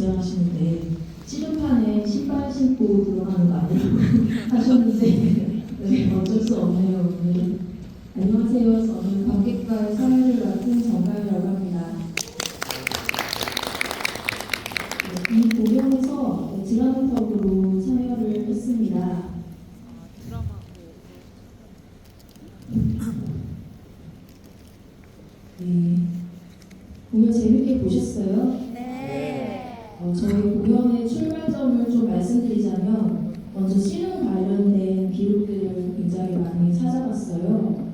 긴장하시는데 씨름판에 신발 신고 들어가는 거 아니라고 하셨는데 네, 어쩔 수 없네요. 오늘. 안녕하세요. 저는 관객과의 사회를 맡은 정가연이라고 합니다. 네, 이 공연에서 드라마석으로 참여를 했습니다. 네, 공연 재밌게 보셨어요? 저희 공연의 출발점을 좀 말씀드리자면 먼저 씨름 관련된 기록들을 굉장히 많이 찾아봤어요.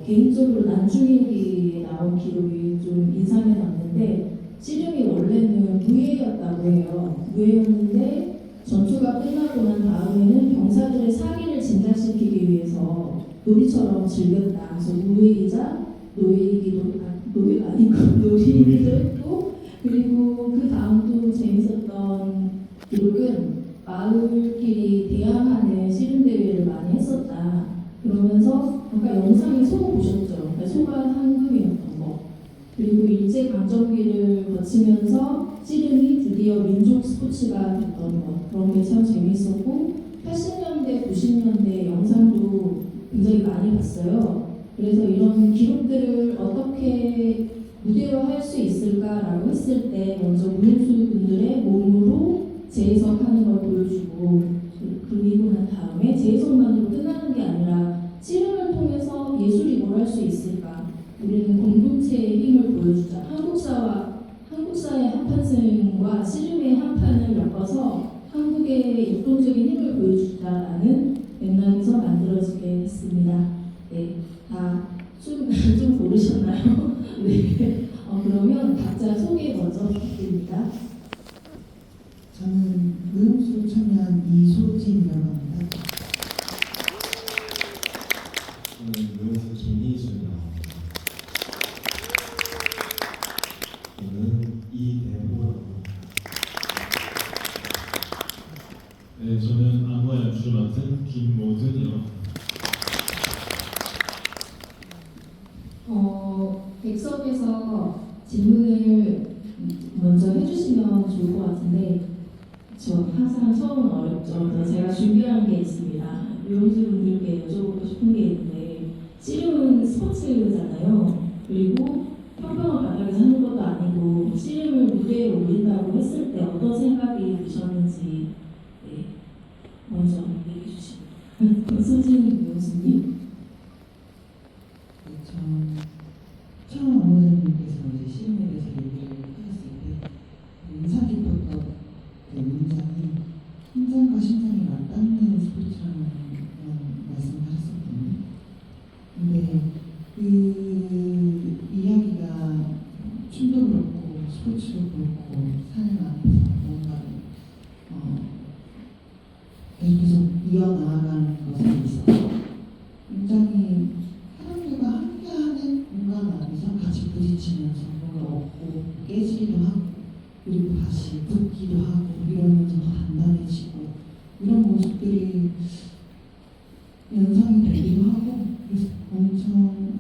개인적으로 난중일기에 나온 기록이 좀 인상에 남는데 씨름이 원래는 무예였다고 해요. 무예였는데 전투가 끝나고 난 다음에는 병사들의 사기를 진작시키기 위해서 놀이처럼 즐겼다. 그래서 무예이자 노예가 아니고 놀이이기도 했고, 그리고 그 다음도 재밌었던 기록은 마을끼리 대항하는 씨름대회를 많이 했었다. 그러면서 아까 영상에 소 보셨죠? 그러니까 소가 황금이었던 거. 그리고 일제강점기를 거치면서 씨름이 드디어 민족 스포츠가 됐던 거. 그런 게 참 재밌었고 80년대, 90년대 영상도 굉장히 많이 봤어요. 그래서 이런 기록들을 어떻게 무대화할 수 있을까라고 했을 때 먼저 무용수 분들의 몸으로 재해석하는 걸 보여주고 그리고 난 다음에 재해석만으로 끝나는 게 아니라 씨름을 통해서 예술이 뭘 할 수 있을까? 우리는 공동체의 힘을 보여주자. 한국사의 한판승과 씨름의 한판을 엮어서 한국의 역동적인 힘을 보여주자라는 맥락에서 만들어지게 했습니다. 네, 좀 고르셨나요? 네. 그러면 각자 소개 먼저 부탁드립니다. 저는 무용수로 참여한 이소진이라고 합니다. 저는 무용수 김희준이라고 합니다. 저는 이대호라고 합니다. 네, 저는 악마 연출을 맡은 김모든이라고 합니다. 객석에서 질문을 먼저 해주시면 좋을 것 같은데 저 항상 처음은 어렵죠. 제가 준비한 게 있습니다. 미용수분들께 여쭤보고 싶은 게 있는데 씨름은 스포츠잖아요. 그리고 평평한 바닥에서 하는 것도 아니고 씨름을 무대에 올린다고 했을 때 어떤 생각이 드셨는지 네, 먼저 얘기해 주시면 손진 미용수님. 처음 안무장님께서 이제 씨름에 대해서 얘기를 하셨을 때 인상 깊었던 그 문장이 심장과 심장이 맞닿는 스포츠라는 말씀을 하셨었거든요. 근데 그 이야기가 춤도 그렇고 스포츠도 그렇고 사는 앞에서 뭔가를 계속 이어나가는 것에 있어서 굉장히 사람들과 함께하는 공간 안에서 같이 부딪히면서 뭔가 얻고 깨지기도 하고 그리고 다시 붙기도 하고 이러면서 더 단단해지고 이런 모습들이 연상이 되기도 하고 그래서 엄청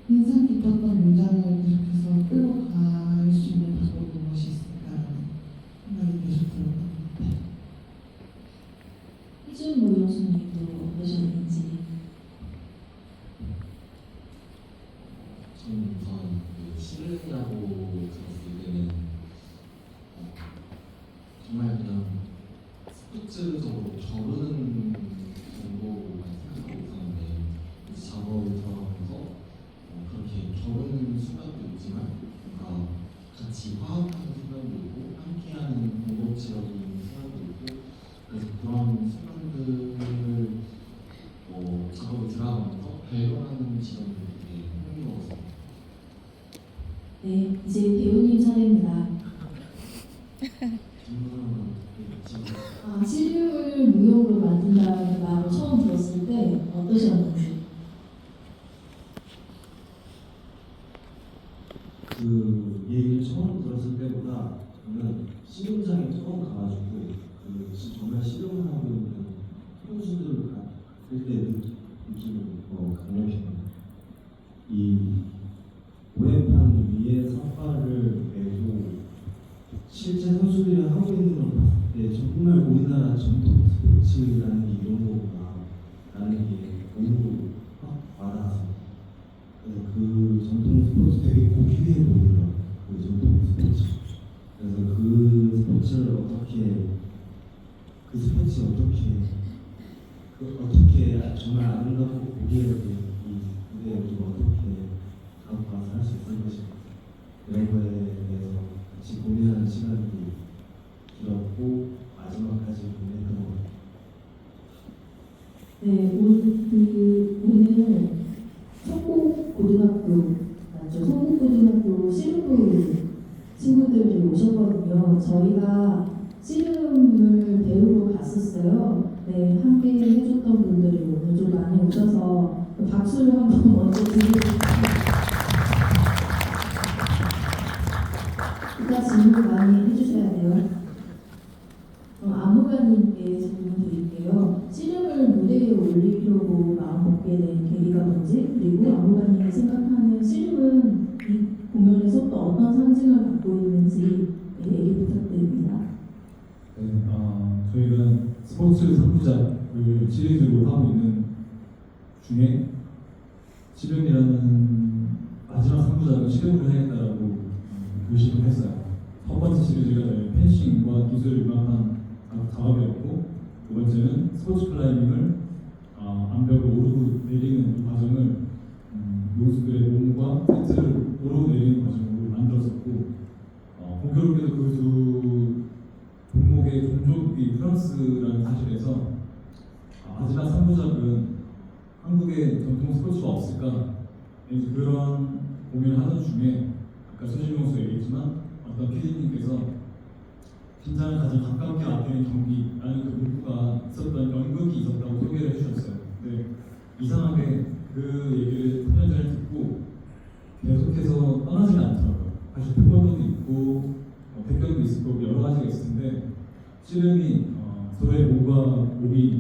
인상 깊었던 문장을 계속해서 끌고 갈 수 있는 방법이 무엇이 있을까라는 생각이 계속 들었던 것 같아요. 희준 모용수님도 어떠셨는지. 저는 우선 씨름이라고 들었을 때는 정말 그냥 스포츠적으로 겨루는 정도만 생각하고 있었는데 작업을 들어가면서 그렇게 겨루는 순간도 있지만 뭔가 같이 화합하는 순간도 있고 함께하는 공동체적인 순간도 있고 그래서 그런 순간들을 작업을 들어가면서 발견하는 지점들이 되게 흥미로웠어요. 네, 이제 배우님 차례입니다. 씨름을 무용으로 만든다는 말을 처음 들었을 때 어떠셨는지. 그 얘기를 처음 들었을 때보다 저는 씨름장에 처음 가가지고 정말 씨름을 하고 있는 선수들을 그때 느낌이 강렬했습니다. 이 오해판 위에 삿발을 메고 실제 선수들이 하고 이런 거에 대해서 같이 고민하는 시간이 길었고 마지막까지 고민했던 것 같아요. 네, 오늘 성북고등학교 맞죠? 성북고등학교 씨름부 친구들이 오셨거든요. 저희가 씨름을 배우고 갔었어요. 네, 함께 해줬던 분들이 오늘 좀 많이 오셔서 박수를 한번 먼저 드리겠습니다. 이따 질문 많이 해주셔야 돼요. 안무가님께 질문 드릴게요. 씨름을 무대에 올리려고 마음 먹게 된 계기가 뭔지, 그리고 안무가님이 생각하는 씨름은 이 공연에서 또 어떤 상징을 갖고 있는지 얘기 부탁드립니다. 네, 저희가 스포츠 3부작을 시리즈로 하고 있는 중에 씨름이라는 마지막 3부작을 씨름으로 해야겠다라고 결심을 했어요. 첫 번째 시리즈가 저희 펜싱과 기술 융합한 작업이었고, 두 번째는 스포츠 클라이밍을 암벽을 오르고 내리는 이 과정을 선수들의 몸과 세트를 오르고 내리는 과정으로 만들었었고, 공교롭게도 그 두 종목의 종족이 프랑스라는 사실에서 마지막 3부작은 한국에 전통 스포츠가 없을까, 이제 그런 고민을 하던 중에 아까 손실용 선수 얘기했지만 어떤 PD님께서 긴장을 가장 가깝게 앞두는 경기라는 그 문구가 있었던 연극이 있었다고 소개를 해주셨어요. 근데 이상하게 그 얘기를 3년 전에 듣고 계속해서 떠나지가 않더라고요. 사실 태권도도 있고 백경도 있을 거고 여러 가지가 있을 텐데 씨름이 서로의 몸과 몸이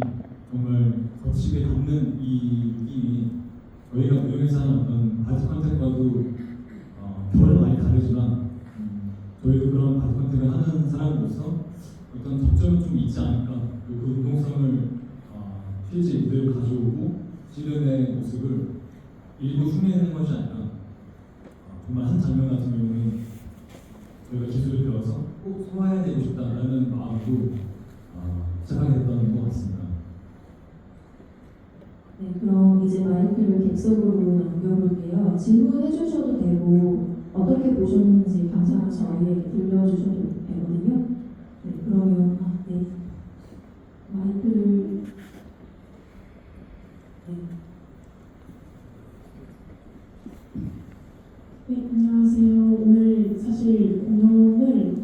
정말 거치게 닿는 이 느낌이 저희가 무용에서 하는 어떤 바디 컨택과도 결은 많이 다르지만 저희도 그런 바디 컨택을 하는 사람으로서 어떤 접점은 좀 있지 않을까. 그 운동성을 필지 무대로 가져오고 씨름의 모습을 일부 흉내내는 것이 아니라 정말 한 장면 같은 경우는 저희가 기술을 배워서 꼭 소화해야 되고 싶다라는 마음으로 시작하게 됐던 것 같습니다. 네, 그럼 이제 마이크를 객석으로 넘겨볼게요. 질문해 주셔도 되고 어떻게 보셨는지 감상을 저희에게 들려주셔도 되거든요. 네, 그러면 네, 마이크를 네, 안녕하세요. 오늘 사실 공연을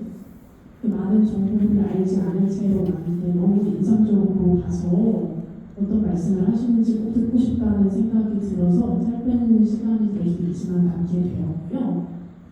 많은 정보를 알지 않은 채로 왔는데 너무 인상적으로 봐서 어떤 말씀을 하시는지 꼭 듣고 싶다는 생각이 들어서 짧은 시간이 될 수 있지만 남게 되었고요.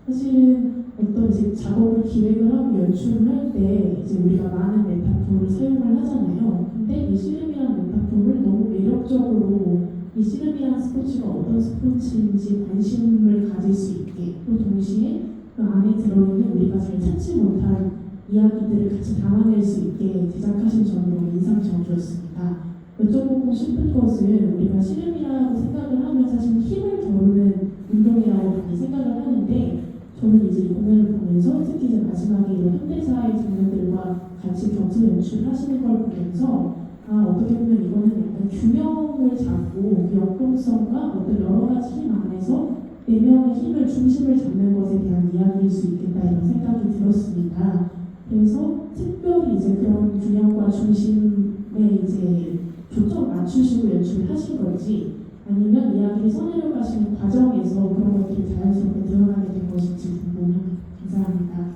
사실은 어떤 이제 작업을 기획을 하고 연출을 할 때 이제 우리가 많은 메타포를 사용을 하잖아요. 근데 이 씨름이라는 메타포를 너무 매력적으로 이 씨름이라는 스포츠가 어떤 스포츠인지 관심을 가질 수 있게, 또 동시에 그 안에 들어있는 우리가 잘 찾지 못한 이야기들을 같이 담아낼 수 있게 제작하신 점이 너무 인상적이었습니다. 여쭤보고 싶은 것은 우리가 씨름이라고 생각을 하면 사실 힘을 겨루는 운동이라고 많이 생각을 하는데, 저는 이제 이 공연을 보면서 특히 이제 마지막에 이런 현대사의 장면들과 같이 겹쳐 연출을 하시는 걸 보면서 어떻게 보면 이거는 약간 균형을 잡고 그 역동성과 어떤 여러 가지 힘 안에서 네 명의 힘을 중심을 잡는 것에 대한 이야기일 수 있겠다 이런 생각이 들었습니다. 그래서 특별히 이제 그런 균형과 중심에 이제 초점을 맞추시고 연출을 하신 건지, 아니면 이야기를 써내려 가시는 과정에서 그런 것들이 자연스럽게 드러나게 된 것인지 궁금합니다. 감사합니다.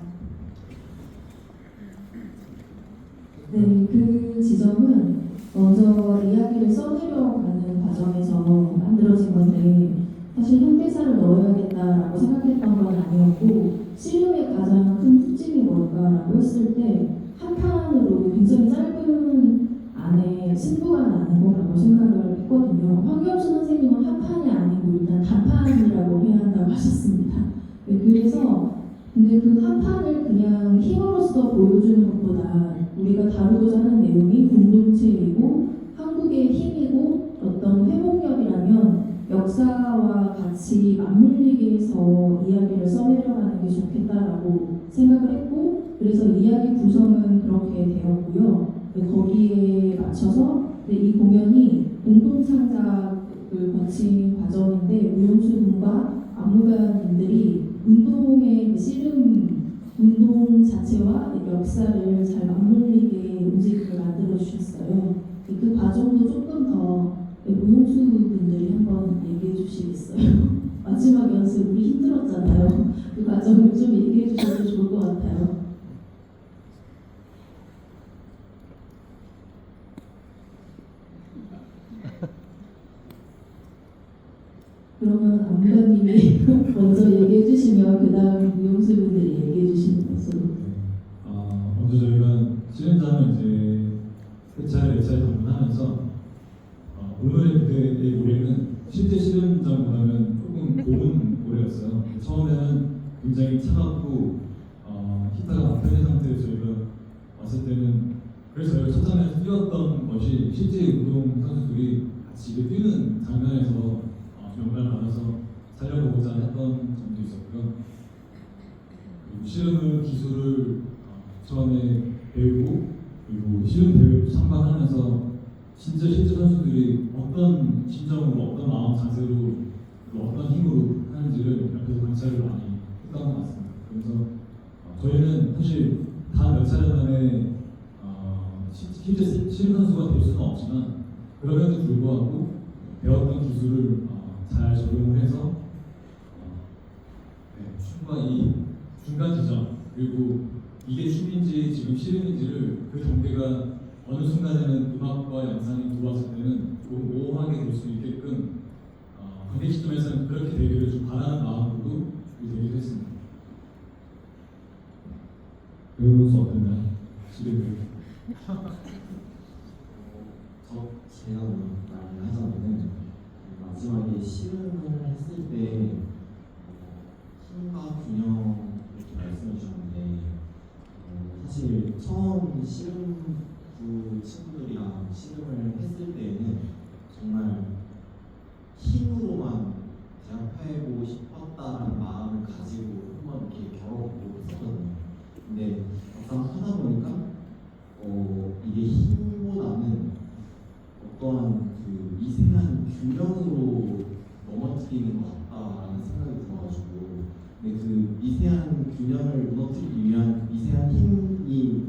네, 그 지점은 먼저 이야기를 써내려가는 과정에서 만들어진 건데, 사실 현대사를 넣어야겠다라고 생각했던 건 아니었고, 씨름의 가장 큰 특징이 뭘까라고 했을 때 한 판으로 굉장히 짧은 안에 승부가 나는 거라고 생각을 했거든요. 황교수 선생님은 한 판이 아니고 일단 단판이라고 해야 한다고 하셨습니다. 네, 그래서 근데 그 한 판을 그냥 힘으로써 보여주는 것보다 우리가 다루고자 하는 내용이 공동체이고 한국의 힘이고 어떤 회복력이라면 역사와 같이 맞물리게 해서 이야기를 써내려가는 게 좋겠다라고 생각을 했고, 그래서 이야기 구성은 그렇게 되었고요. 거기에 맞춰서 이 공연이 공동창작 교육을 거친 과정인데 무용수분과 안무가님들이 운동의 그 씨름 운동 자체와 역사를 잘 맞물리게 움직임을 만들어 주셨어요. 그 과정도 조금 더 무용수분들이 한번 얘기해 주시겠어요? 마지막 연습 우리 힘들었잖아요. 그 과정을 좀 얘기해 주셔도 좋을 것 같아요. 그러면 안무가님이 먼저 얘기해 주시면 그 다음 무용수분들이 얘기해 주시는 것으로. 먼저 저희가 씨름장을 이제 세 차례, 네 차례 방문하면서 오늘의 무대의 노래는 실제 씨름장보다는 조금 고운 노래였어요. 처음에는 굉장히 차갑고 히타가 막혀진 상태에서 저희가 왔을 때는 그래서 저희가 첫 장면에서 뛰었던 것이 실제 운동 선수들이 같이 이렇게 뛰는 장면에서 영감을 받아서 살려보고자 했던 점도 있었고요. 그리고 씨름 기술을 처음에 배우고 그리고 씨름 대회를 참가하면서 실제 선수들이 어떤 심정으로 어떤 마음 자세로 그리고 어떤 힘으로 하는지를 옆에서 관찰을 많이 했던 것 같습니다. 그래서 저희는 사실 단 몇 차례 만에 실제 씨름 선수가 될 수는 없지만 그럼에도 불구하고 배웠던 기술을 잘 적용을 해서 춤과 이 중간 지점 그리고 이게 춤인지 지금 씨름인지를 그 경계가 어느 순간에는 음악과 영상이 들어왔을 때는 조금 모호하게 될 수 있게끔 관계 시점에서는 그렇게 되기를 좀 바라는 마음으로 준비되기도 했습니다. 배우면서 어땠나요? 씨름 제가 말을 하자면은 마지막에 씨름을 했을 때 힘과 균형 이렇게 말씀해 주셨는데 사실 처음 씨름부 친구들이랑 씨름을 했을 때에는 정말 힘으로만 제압하고 싶었다는 마음을 가지고 한번 이렇게 겨뤄보고 했었거든요. 근데 막상 하다 보니까 이게 힘보다는 어떠한 그 미세한 균형으로 넘어뜨리는 것 같다라는 생각이 들어가지고 근데 그 미세한 균형을 무너뜨리기 위한 미세한 힘이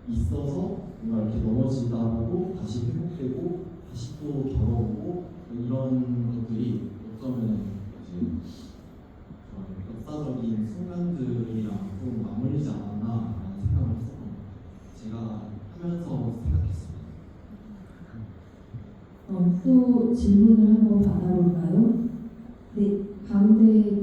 있어서 뭔가 이렇게 넘어지다 보고 다시 회복되고 다시 또 겨뤄보고 이런 것들이 어쩌면 이제 역사적인 순간들이랑 좀 맞물리지 않았나라는 생각을 했었거든요. 제가 하면서 생각했습니다. 또 질문을 한번 받아볼까요? 네, 가운데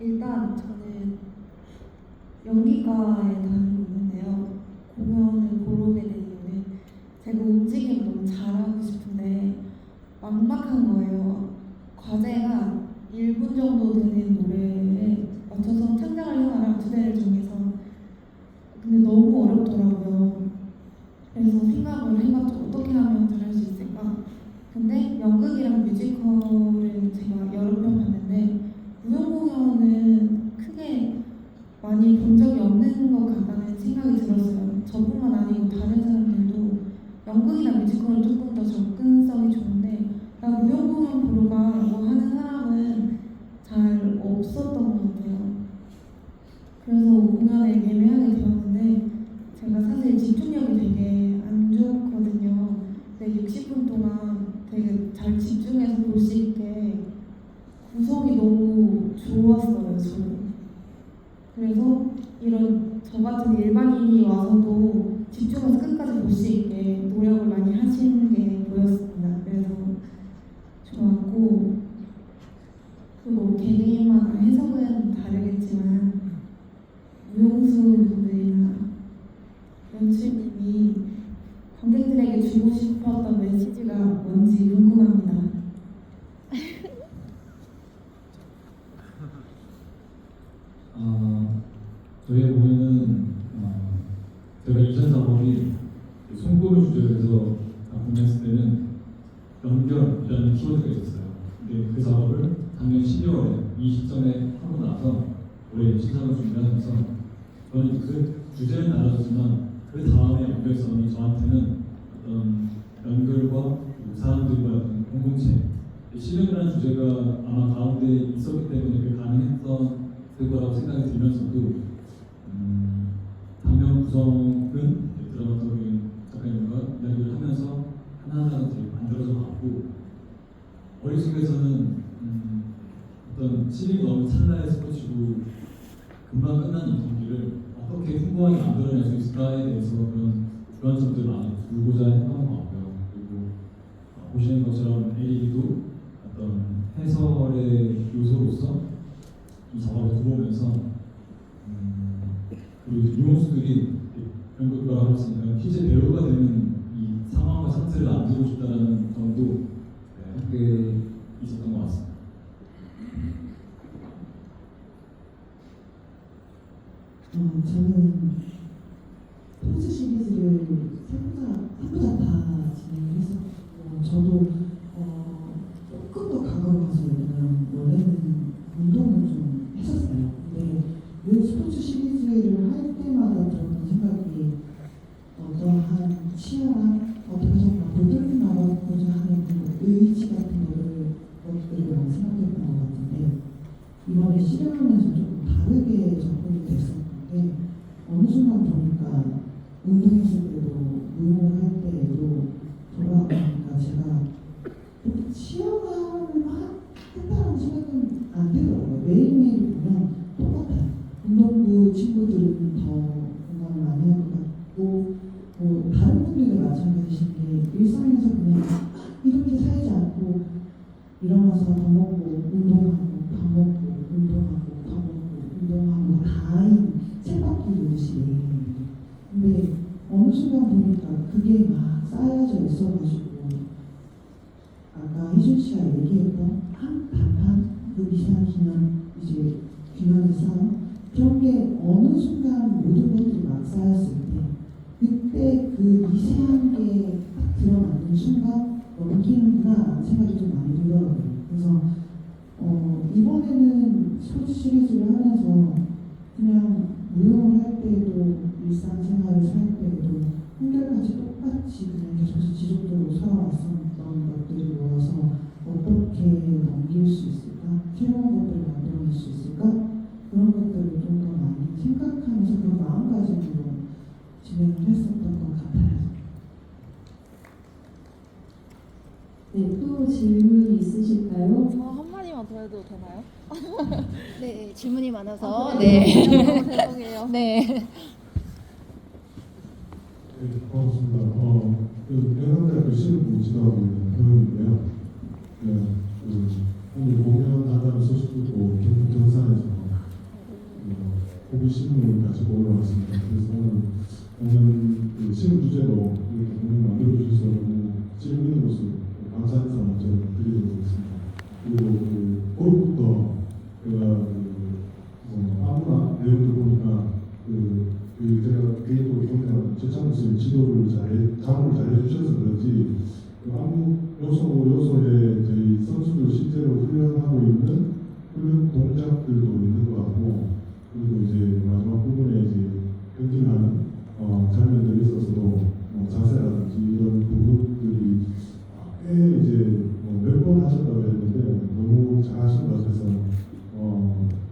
일단 저는 연기과에 다니고 있는데요. 공연을 보러 오게 된 이유는 제가 움직임을 너무 잘하고 싶은데 막막한 거예요. 과제가 1분 정도 되는 노래에 맞춰서 창작을 해놔라, 두 대를 정해서. 근데 너무 어렵더라고요. 그래서 생각을 해봤죠. 어떻게 하면 잘할 수 있을까? 근데 연극이랑 뮤지컬을 제가 여러 편 봤는데 무용 공연은 크게 많이 본 적이 없는 것 같다는 생각이 들었어요. 저뿐만 아니고 다른 사람들도 연극이나 뮤지컬은 조금 더 접근성이 좋은데 나 무용 공연 보러 가라고 하는 사람은 잘 없었던 것 같아요. 그래서 공연에 예매하게 되었는데 제가 사실 집중력이 되게 안 좋거든요. 근데 60분 동안 되게 잘 집중해서 볼 수 있게 구성이 너무 좋았어요, 저는. 그래서 이런 저 같은 일반인이 와서도 집중해서 끝까지 볼 수 있게 노력을 많이 하시는 게 보였습니다. 그래서 좋았고, 그리고 개개인마다 해석은 다르겠지만 무용수분들이나 연출님이 관객들에게 주고 싶었던 메시지가 뭔지 궁금합니다. 저희 공연은 제가 이전 작업이 손꼽을 주제로 해서 공연했을 때는 연결이라는 키워드가 있었어요. 근데 그 작업을 작년 12월에 이 시점에 하고 나서 올해 신작을 준비하면서 저는 그 주제는 달라졌지만 그 다음에 연결성이 저한테는 어떤 연결과 그리고 사람들과 어떤 공동체, 실현이라는 주제가 아마 가운데 있었기 때문에 그게 가능했던 거라고 생각이 들면서도 방면 구성은 드라마적인 작가님과 이야기를 하면서 하나하나 되게 만들어져 갔고 머릿속에서는 어떤 시간이 너무 찰나의 스포츠고 금방 끝나는 이 경기를 어떻게 풍부하게 만들어낼 수 있을까에 대해서 그런 주관점들을 많이 두고자 했던 것 같고요. 그리고 보시는 것처럼 AD도 어떤 해설의 요소로서 이 작업에 들어오면서 그리고 유형수들이 연극가라고 했으니까 실제 배우가 되는 이 상황과 상태를 만들고 싶다라는 점도 함께 있었던 것 같습니다. 저는 포즈 시리즈를 3부작 다 진행을 했었고 저도 조금 더 과거로 가서 얘기하면 원래는 운동을 좀 했었어요. 근데 그 스포츠 시리즈를 할 때마다 들었던 생각이 어떠한 치열한 어떻게 정말 돌돌이 나가고자 하는 그 의지 같은 것들을 많이 생각했던 것 같은데 이번에 실험하면서 조금 다르게 접근이 됐었는데 어느 순간 보니까 운동했을 때도 무용을 할 때에도 돌아보니까 제가 치열함을 막 했다는 생각은 안 들더라고요. 매일매일 보면 똑같아요. 운동부 친구들은 더 공감을 많이 할 것 같고 뭐 다른 분들도 마찬가지신 게 일상에서 그냥 이렇게 살지 않고 일어나서 밥 먹고 운동하고 밥 먹고 운동하고 밥 먹고 운동하고 다인 쳇바퀴 돌듯이 근데 어느 순간 보니까 그게 막 쌓여져 있어가지고 아까 희준 씨가 얘기했던 한 단판 그 미세한 이제 균형의 싸움 그런 게 어느 순간 모든 것들이 막 쌓였을 때 그때 그 미세한 게 딱 드러나는 순간 넘기는구나 생각이 좀 많이 들더라고요. 그래서 이번에는 스포츠 시리즈를 하면서 그냥 무용을 할 때도 일상생활을 살 때도 한결같이 똑같이 그냥 계속 지속적으로 살아왔었던 것들이 모여서 어떻게 넘길 수 있을까? 새로운 것들을 만들어낼 수 있을까? 그런 것들을 좀 더 많이 생각하면서 그 마음가짐으로 진행을 했었던 것 같아요. 네, 또 질문 있으실까요? 한마디만 더 해도 되나요? 네, 질문이 많아서. 그래요? 네. 죄송해요. 네. 네, 반갑습니다. 대학교 신입부 지도하고 있는 현웅인데요. 네, 오늘 공연한다는 소식 듣고 경산에서 고비 신문을 가지고 올라왔습니다. 그래서 오늘 공연 신문 주제로 이렇게 공연 만들어 주셔서 너무 질문인 모습 감사 인사 먼저 드리도록 하겠습니다. 그리고 골프부터 제가 아무나 내용들 보니까 제가 개인적으로 보면 최창욱 선생님 지도를 자문을 잘 해주셔서 그런지 아무 요소에 저희 선수들 실제로 훈련하고 있는 훈련 동작들도 있는 것 같고 그리고 이제 마지막 부분에 이제 경기하는 장면들이 있어서도 자세라든지 이런 부분들이 꽤 이제 몇 번 하셨다고 했는데 너무 잘하신 것 같아서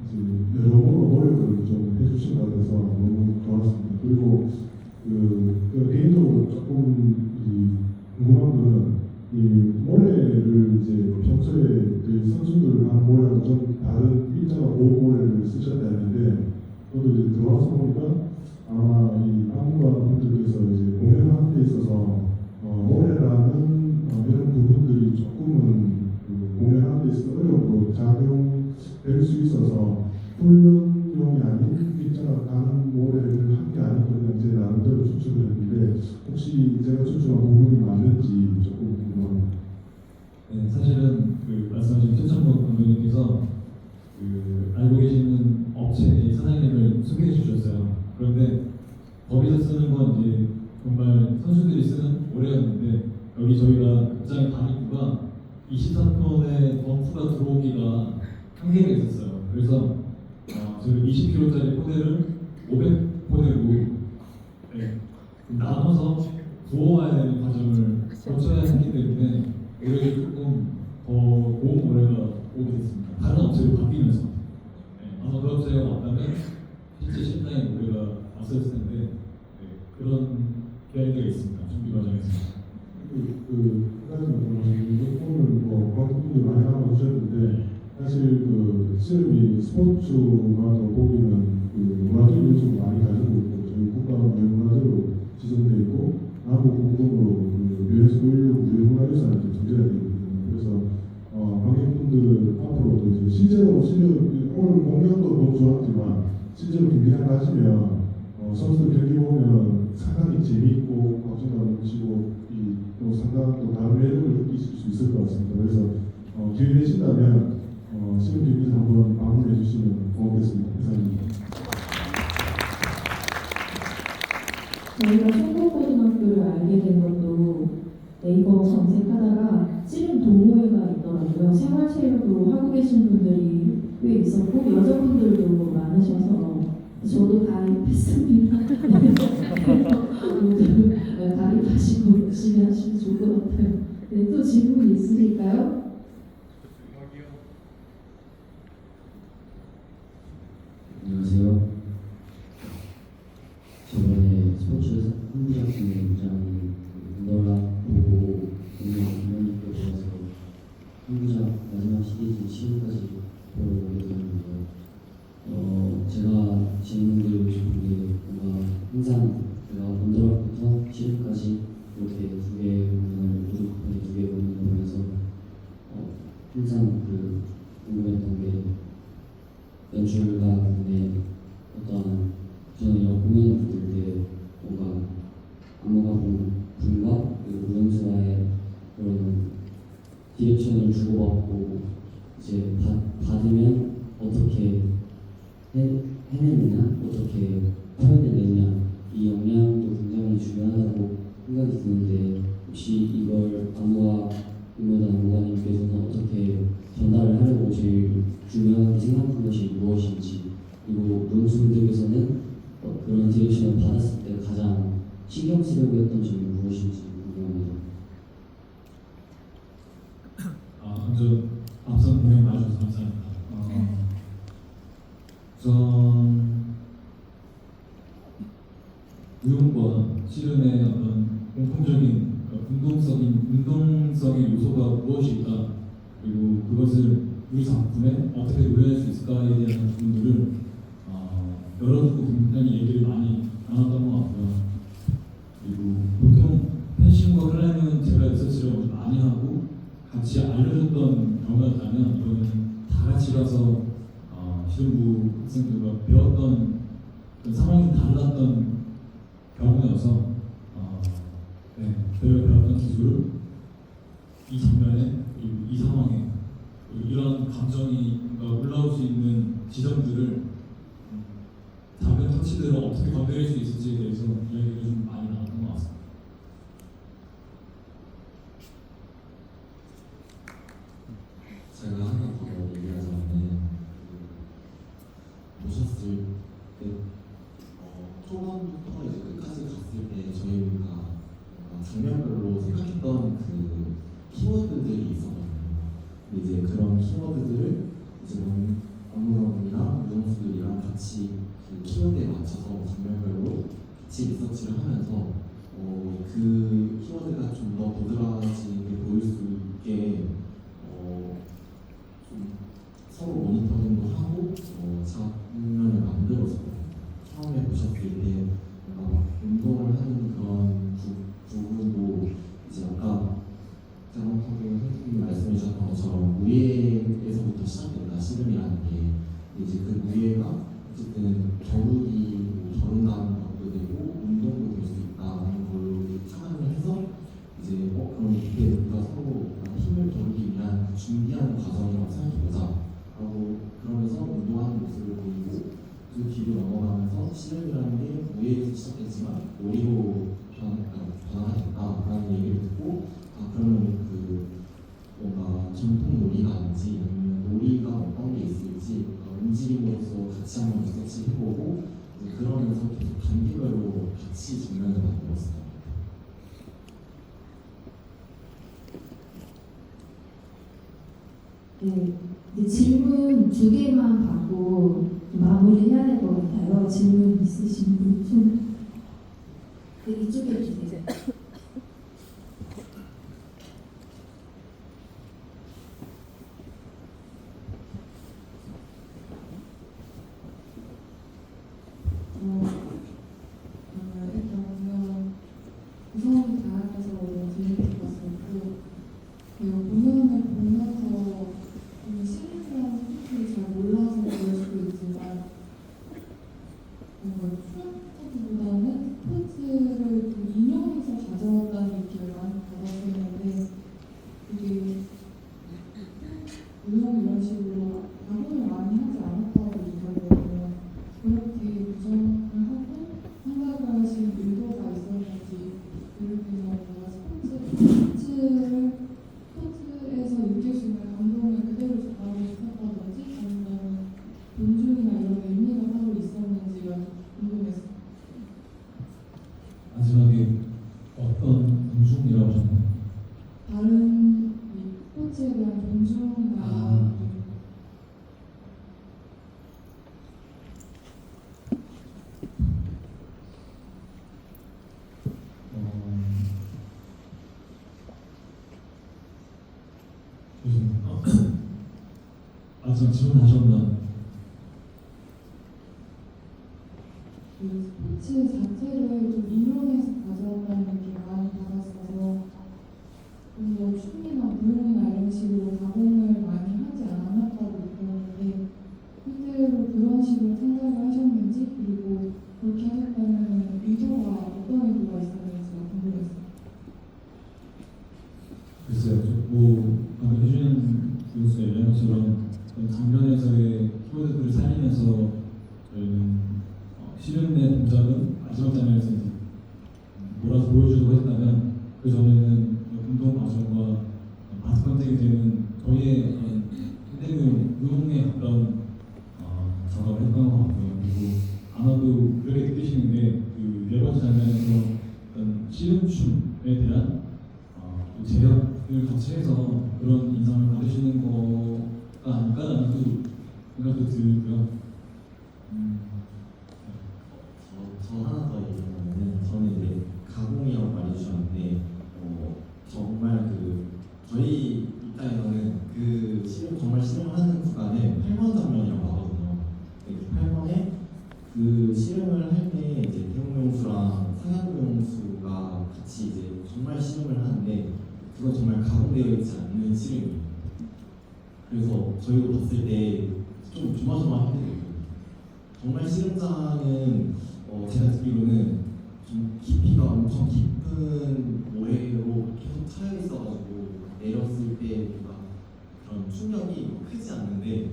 이제 여러모로 노력을 좀 해주신 것 같아서 너무 좋았습니다. 그리고 개인적으로 조금 궁금한 거는 이 모래를 이제 평소에 그 선수들 하는 모래하고 좀 다른 일자가 보호 모래를 쓰셨다 했는데 저도 이제 들어와서 보니까 아마 이 안무가 분들께서 이제 공연하는 데 있어서 모래라는 이런 부분들이 조금은 공연하는 데 있어서 어려움으로 작용될 수 있어서 훈련용이 아닌 일자가 가는 모래를 한 게 아니거든요. 제 나름대로 추측을 했는데 혹시 제가 추측한 부분이 맞는지 조금 궁금합니다. 네, 사실은 말씀하신 최창복 감독님께서 알고 계시는 업체의 사장님을 소개해 주셨어요. 그런데 거기서 쓰는 건 이제 정말 선수들이 쓰는 모래였는데 여기 저희가 극장의 방입구가 24톤의 덤프가 들어오기가 한계가 있었어요. 그래서 저희 20kg짜리 포대를 500포대로 나눠서 부어와야 되는 과정을 거쳐야 했기 때문에 올해 조금 더 고운 올해가 오게 됐습니다. 다른 업체로 바뀌면서 아마 그 업체가 왔다면 실제 실장의 올해가 왔었을 텐데 그런 계획이 있습니다. 준비 과정에서. 한 가지만 더 말씀드리면 오늘 뭐 관객분들 많이 나와주셨는데 사실 씨름이 스포츠만으로 보기는 문화적 요소를 많이 가지고 있고 저희 국가 무형문화재로 지정되어 있고 한국 공동으로 유네스코 인류 무형문화유산을 정제가 되어 있거든요. 그래서 관객분들 앞으로도 이제 실제로 오늘 공연도 너무 좋았지만 실제로 경기장 가시면 선수들 경기 보면 상당히 재미있고 박수가 넘치고 또 상당한 또 다른 매력을 느끼실 수 있을 것 같습니다. 그래서 기회 되신다면 씨름 경기장 한번 방문해 주시면 고맙겠습니다. 이상입니다. 저희가 충북고등학교를 알게 된 것도 네이버 검색하다가 씨름 동호회가 있더라고요. 생활체육으로 하고 계신 분들이 꽤 있었고 여자분들도 많으셔서 저도 가입했습니다. 모두 가입하시고 열심히 하시면 좋을 것 같아요. 네, 또 질문이 있으실까요? 안녕하세요. 저번에 스포츠 한부작팀장이 운동을 보고 공연이 들어와서 한부작 마지막 시리즈 시즌까지 보게 됐는데요. 제가 질문드리고 싶은 게 뭔가 항상 제가 원더락부터 시즌까지 이렇게 두 개의 공연을 모두 급하게 두 개의 공연을 보면서 항상 궁금했던 게 연출가분의 어떤 저는 이런 공연을 볼 때 뭔가 안무가 분과 그리고 무용수와의 그런 디렉션을 주고받고 이제 받으면 어떻게 해내느냐, 어떻게 표현해내느냐 이 역량도 굉장히 중요하다고 생각이 드는데 혹시 이걸 안무가 임무단 안무가님께서는 어떻게 전달을 하려고 제일 중요하게 생각한 것이 무엇인지 그리고 무용수분들께서는 그런 디렉션을 받았을 때 가장 신경 쓰려고 했던 점이 무엇인지 궁금합니다. 먼저 앞선 공연 봐주셔서 감사합니다. 우선 무용과 씨름의 어떤 공통적인 운동적인 요소가 무엇일까 그리고 그것을 우리 작품에 어떻게 노래할 수 있을까에 대한 부분들을 열어두고 굉장히 얘기를 많이 나눴던 것 같고요. 그리고 보통 펜싱과 클라이밍은 제가 리서치를 많이 하고 같이 알려줬던 경우였다면 이거는 다 같이 가서 시름부 학생들과 배웠던 그 상황이 달랐던 경우여서 저희가 배웠던 기술을 이 장면에 그리고 이 상황에 이런 감정이 올라올 수 있는 지점들을 작은 터치들을 어떻게 건드릴 수 있을지에 대해서 이야기를 좀 많이 나눴던 것 같습니다. 제가 하나 더 얘기하자면 보셨을 때 초반부터 이제 끝까지 갔을 때 저희가 장면별로 생각했던 그 키워드들이 있었거든요. 근데 이제 그런 키워드들을 이제 안무가분이랑 무용수들이랑 같이 그 키워드에 맞춰서 장면별로 같이 리서치를 하면서 그 키워드가 좀 더 도드라지게 보일 수 있게 좀 서로 모니터링도 하고 장면을 만들어서 처음에 보셨을 때 뭔가 운동을 하는 그런 부분도 이제 아까 장원탁 선생님이 말씀해 주셨던 것처럼 무예에서부터 시작된다 씨름이라는 게 이제 그 무예가 어쨌든 겨루기 겨룬다는 것도 되고 운동도 될 수 있다는 걸로 착안을 해서 이제 그럼 이때 우리가 서로 힘을 겨루기 위한 준비하는 과정이라고 생각해보자 라고 그러면서 운동하는 모습을 보이고 그 뒤로 넘어가면서 씨름이라는 게 무예에서 시작했지만 놀이로 변화하겠다라는 얘기를 듣고 그러면 그 뭔가 전통 놀이라든지 아니면 놀이가 어떤 게 있을지 움직임으로써 같이 한번 리서치 해보고 그러면서 계속 단계별로 같이 장면을 만들었어요. 네, 이제 질문 2개만 받고 마무리해야 될 것 같아요. 질문 있으신 분 손. 네, 이쪽에 주세요. 일단 공연 구성이 다양해서 너무 재밌게 봤었고 그리고 공연을 보면서 좀 시민이랑 솔직히 잘 몰라서 그럴 수도 있지만 뭔가 프로젝트보다는 스포츠를 좀 인용해서 가져왔다는 느낌을 많이 받았었는데 이게 운동 이런 식으로 각오를 많이 하지 않았다고 느꼈거든요. 그렇게 구성을 하고 생각을 하신 의도가 있었는지 예를 들면 뭔가 스포츠에서 느낄 수 있는 감동을 그대로 전하고 싶었다든지 아니면 존중이나 이런 의미가 따로 있었는지가 궁금했어요. 마지막에 어떤 존중이라고 하셨나요? 다른 이 스포츠에 대한 존중이나 죄송합니다. 저 질문 다시 한번. 그 스포츠 자체를 좀 인용해서 가져왔다는 느낌을 많이 받았어서 좀 춤이나 무용이나 이런 식으로 가공을 많이 하지 않았다고 느꼈는데 실제로 그런 식으로 생각을 하셨는지 그리고 그렇게 하셨다면 의도가 어떤 의도가 있었는지가 궁금했어요. 글쎄요, 방금 해주는 교수 얘기한 것처럼 장면에서의 키워드들을 살리면서 저희는 실현의 동작은 마지막 장면에서 이제 몰아서 보여주려고 했다면 그 전에는 운동 과정과 바스 컨택이 되는 저희의 운동에 가까운 작업을 했던 것 같고요. 그리고 아마도 그렇게 느끼시는데 그 4번째 장면에서 어떤 씨름춤에 대한 제약을 같이 해서 그런 인상을 받으시는 거가 아닐까라는 또 생각도 들고요. 저 하나 더 얘기하면은 저는 이제 가공이라고 말해주셨는데 정말 저희 입장에서는 그 정말 실험하는 구간을 8번 장면이라고 하거든요. 그 8번에 그 실험을 할 때 이제 태용용수랑 상향용수가 같이 이제 정말 실험을 하는데 그건 정말 가공되어 있지 않는 실험이에요. 그래서 저희도 봤을 때 좀 조마조마했거든요. 정말 실험장은 제가 듣기로는 좀 깊이가 엄청 깊은 모래로 계속 차여 있어가지고 내렸을 때 뭔가 그런 충격이 크지 않는데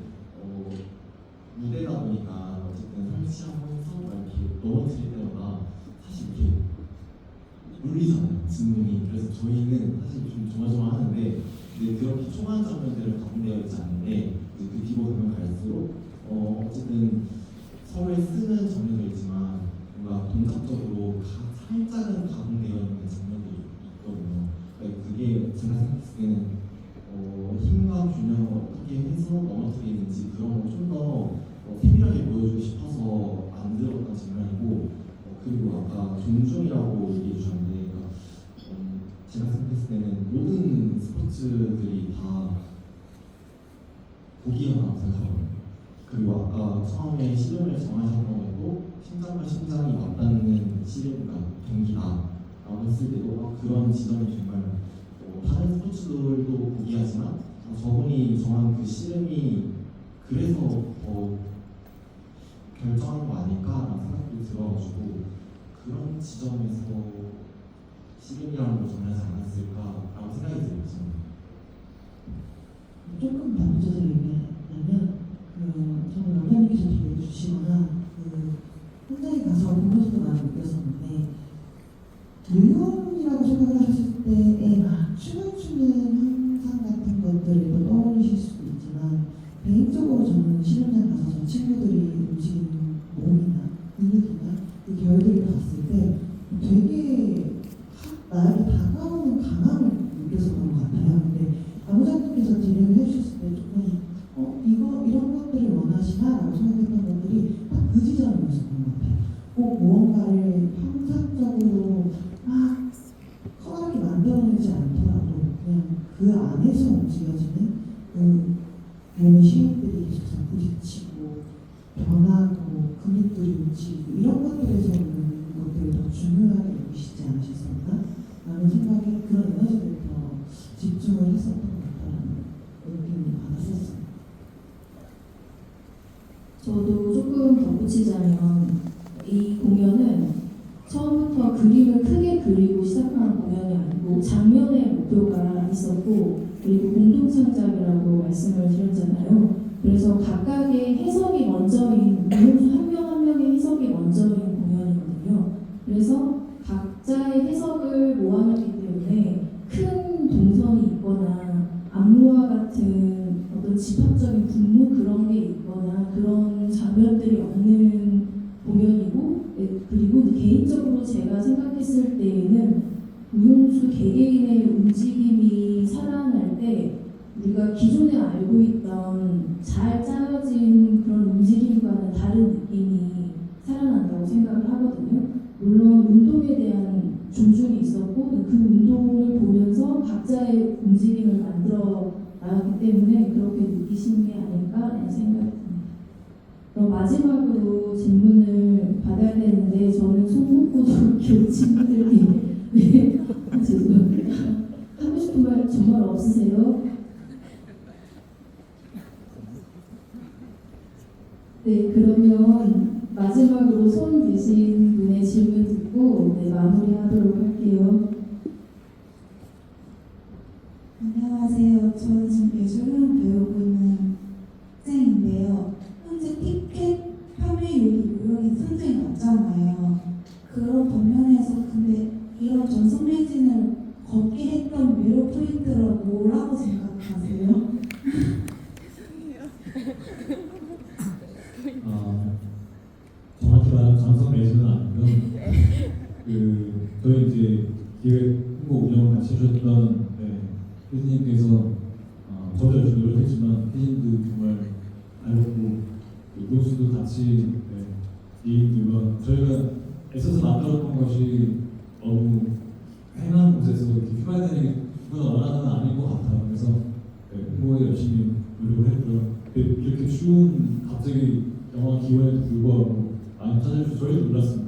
무대다 보니까 어쨌든 설치하면서 이렇게 넘어뜨릴 때마다 사실 이렇게 울리잖아요, 진동이. 그래서 저희는 사실 좀 조마조마하는데 그렇게 초반 장면들을 가공되어 있지 않는데 그 뒤로 가면 갈수록 어쨌든 서로의 쓰는 장면도 있지만 뭔가 동작적으로 살짝은 가공되어 있는 장면들이 있거든요. 그러니까 그게 제가 생각했을 때는 힘과 균형을 어떻게 해서 넘어뜨리는지 그런 걸 좀 더 세밀하게 보여주고 싶어서 만들었던 장면이고 그리고 아까 존중이라고 얘기해 주셨는데 그러니까 제가 생각했을 때는 모든 스포츠들이 다 고기여라고 생각하거든요. 그리고 아까 처음에 시름을 정하셨던 것도 심장과 심장이 맞닿는 시름과 경기다라고 했을 때도 그런 지점이 정말 다른 스포츠들도 고귀하지만 저분이 정한 그 시름이 그래서 결정한 거 아닐까라는 생각도 들어가지고 그런 지점에서 시름이라는 걸 정하지 않았을까라고 생각이 들어요. 조금 덧붙여서 얘기하면 저는 원장님께서 들려주시거나 현장에 가서 보면서도 많이 느꼈었는데 물건이라고 생각하셨을 때에 춤을 추는 항상 같은 것들을 또 떠올리실 수도 있지만 개인적으로 저는 실험장 가서 저 친구들이 움직이는 몸이나 근육이나 그 결들을 봤을 때 진행을 해주셨을 때 조금 이런 것들을 원하시나라고 생각했던 것들이 딱 그 지점이었던 것 같아요. 꼭 무언가를 형상적으로 막 커다랗게 만들어내지 않더라도 그냥 그 안에서 움직여지는 그 몸의 시민들이 계속 부딪히고 변하고 그릇들이 움직이고 이런 것들에서 오는 것들을 더 중요하게 여기시지 않으셨었나? 라는 생각에 그런 에너지를 더 집중을 했었던 것 같다는 느낌을 받았었어요. 저도 조금 덧붙이자면 이 공연은 처음부터 그림을 크게 그리고 시작한 공연이 아니고 장면의 목표가 있었고 그리고 공동창작이라고 말씀을 드렸잖아요. 그래서 각각의 해석이 먼저인 무용수 한 명 한 명의 해석이 먼저인 공연이거든요. 그래서 각자의 해석을 모아놨기 때문에 큰 동선이 있거나 안무와 같은 어떤 집합적인 분무 그런 게 있거나 그런 장면들이 없는 공연이고 그리고 개인적으로 제가 생각했을 때에는 무용수 개개인의 움직임이 살아날 때 우리가 기존에 알고 있던 잘 짜여진 그런 움직임과는 다른 느낌이 살아난다고 생각을 하거든요. 물론 운동에 대한 존중이 있었고 그 운동을 보면서 각자의 움직임을 만들어 나왔기 때문에 그렇게 느끼시는 게 아닐까라는 생각이 듭니다. 그럼 마지막으로 질문을 받아야 되는데 저는 송국고등학교 친구들이 네, 죄송합니다. 하고 싶은 말 정말 없으세요? 네, 그러면 마지막으로 손 드신 분의 질문 듣고 네, 마무리하도록 할게요. 안녕하세요. 저는 지금 예술을 배우고 있는 학생인데요. 현재 티켓 판매율이 무용이 상당히 낮잖아요. 그런 반면에서 근데 이런 전성 매진을 걷게 했던 매력 포인트가 뭐라고 생각하세요? 정확히 말하면 전성 매진은 아니고요. 저희 이제 기획 홍보 운영을 같이 해주셨던 피디님께서 저도 열심히 노력했지만 피디님도 정말 알고 무용수도 같이 이인들과 저희가 애써서 만들었던 것이 너무 행한 곳에서 이렇게 휘발되는 게 그건 원하는 아닌 것 같아요. 그래서 홍보에 열심히 노력을 했고요. 이렇게 추운 갑자기 영화 기원에도 불구하고 많이 찾아주셔서 저희도 놀랐습니다.